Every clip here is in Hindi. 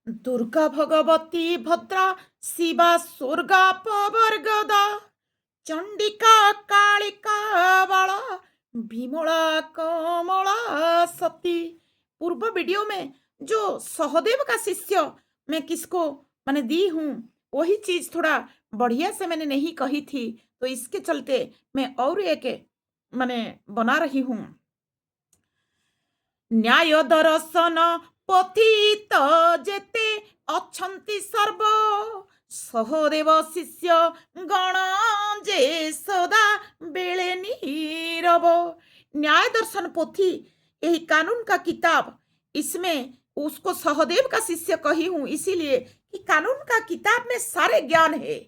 दुर्गा भगवती भद्रा शिवा सुर्गा पवर्गदा चंडिका कालिका बाला भीमला कमला सती। पूर्व वीडियो में जो सहदेव का शिष्य मैं किसको मैंने दी हूँ, वही चीज थोड़ा बढ़िया से मैंने नहीं कही थी, तो इसके चलते मैं और एक मैंने बना रही हूँ। न्याय दर्शन पथित जेते अछंती सर्व सहदेव शिष्य गण जे सदा बेले नीरव। न्याय दर्शन पोथी यही कानून का किताब, इसमें उसको सहदेव का शिष्य कही हूं इसीलिए कि कानून का किताब में सारे ज्ञान है,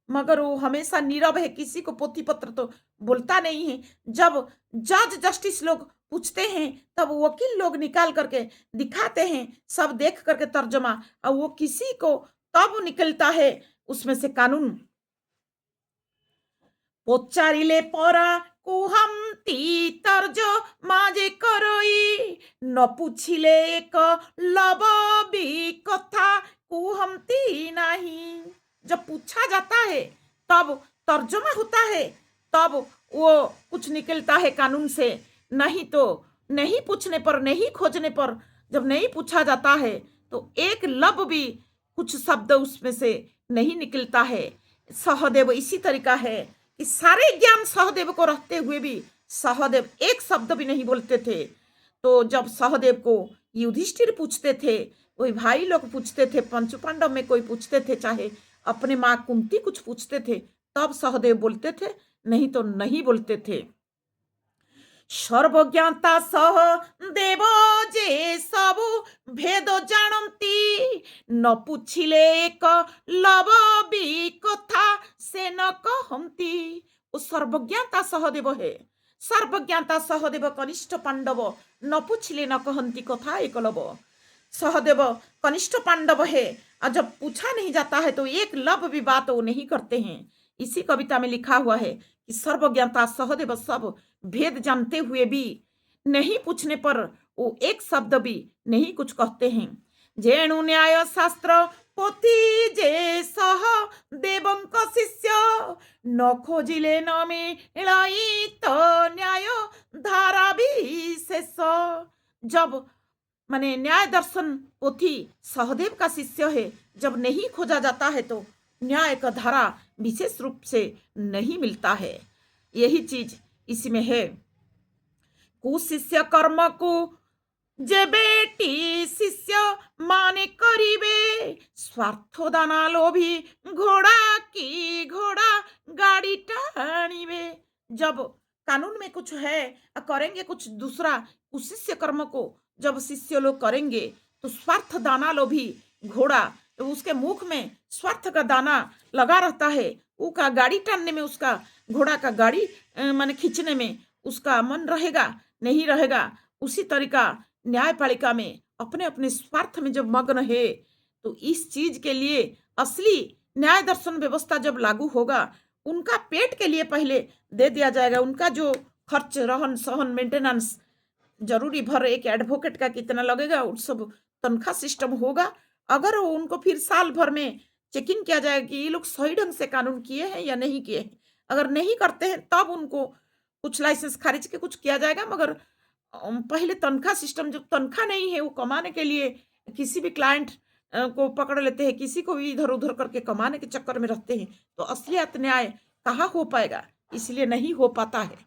मगर वो हमेशा नीरव है, किसी को पोथी पत्र तो बोलता नहीं है। जब जज जस्टिस लोग पूछते हैं तब वकील लोग निकाल करके दिखाते हैं, सब देख करके तर्जमा, और वो किसी को तब निकलता है उसमें से कानून। पोचारिले परा कुहंती तर्ज माजे करई न पूछिले एक लबी कथा कुहंती नहीं। जब पूछा जाता है तब तर्जुमा होता है, तब वो कुछ निकलता है कानून से, नहीं तो नहीं पूछने पर, नहीं खोजने पर, जब नहीं पूछा जाता है तो एक लब भी कुछ शब्द उसमें से नहीं निकलता है। सहदेव इसी तरीका है कि सारे ज्ञान सहदेव को रहते हुए भी सहदेव एक शब्द भी नहीं बोलते थे। तो जब सहदेव को युधिष्ठिर पूछते थे, कोई भाई लोग पूछते थे, पंच पांडव में कोई पूछते थे, चाहे अपने माँ कुंती कुछ पूछते थे, तब सहदेव बोलते थे, नहीं तो नहीं बोलते थे। सर्वज्ञाता सह देव जे सबु भेद जानती न पूछिले एक लबी कथा से न कहती। वो सर्वज्ञाता सहदेव है, सर्वज्ञाता सहदेव कनिष्ठ पांडव न पूछिले न कहती कथा एक लब। सहदेव कनिष्ठ पांडव है और जब पूछा नहीं जाता है तो एक लब भी बात वो नहीं करते हैं। इसी कविता में लिखा हुआ है कि सर्वज्ञाता सहदेव सब भेद जानते हुए भी नहीं पूछने पर वो एक शब्द भी नहीं कुछ कहते हैं। जेणु न्याय शास्त्र पोथी जे सह देवंक शिष्य न खोजिले न मिलाई तो न्याय धारा भी शेष। जब माने न्याय दर्शन पोथी सहदेव का शिष्य है, जब नहीं खोजा जाता है तो न्याय का धारा विशेष रूप से नहीं मिलता है। यही चीज इसमें है। कुशिष्य कर्म को जे बेटी शिष्य माने करिबे स्वार्थ दाना लोभी घोड़ा की घोड़ा गाड़ी टाणिबे। जब कानून में कुछ है करेंगे कुछ दूसरा, उस शिष्य कर्म को जब शिष्य लोग करेंगे तो स्वार्थ दाना लोभी घोड़ा, तो उसके मुख में स्वार्थ का दाना लगा रहता है, उसका गाड़ी टानने में, उसका घोड़ा का गाड़ी माने खींचने में उसका मन रहेगा नहीं रहेगा। उसी तरीका न्यायपालिका में अपने अपने स्वार्थ में जब मग्न है तो इस चीज के लिए असली न्याय दर्शन व्यवस्था जब लागू होगा, उनका पेट के लिए पहले दे दिया जाएगा, उनका जो खर्च रहन सहन मेंटेनेंस जरूरी भर एक एडवोकेट का कितना लगेगा उस सब तनख्वाह सिस्टम होगा। अगर वो उनको फिर साल भर में चेकिंग किया जाएगा कि ये लोग सही ढंग से कानून किए हैं या नहीं किए हैं, अगर नहीं करते हैं तब उनको कुछ लाइसेंस खारिज के कुछ किया जाएगा। मगर पहले तनख्वाह सिस्टम, जब तनख्वाह नहीं है, वो कमाने के लिए किसी भी क्लाइंट को पकड़ लेते हैं, किसी को भी इधर उधर करके कमाने के चक्कर में रहते हैं, तो असलियत न्याय कहाँ हो पाएगा, इसलिए नहीं हो पाता है।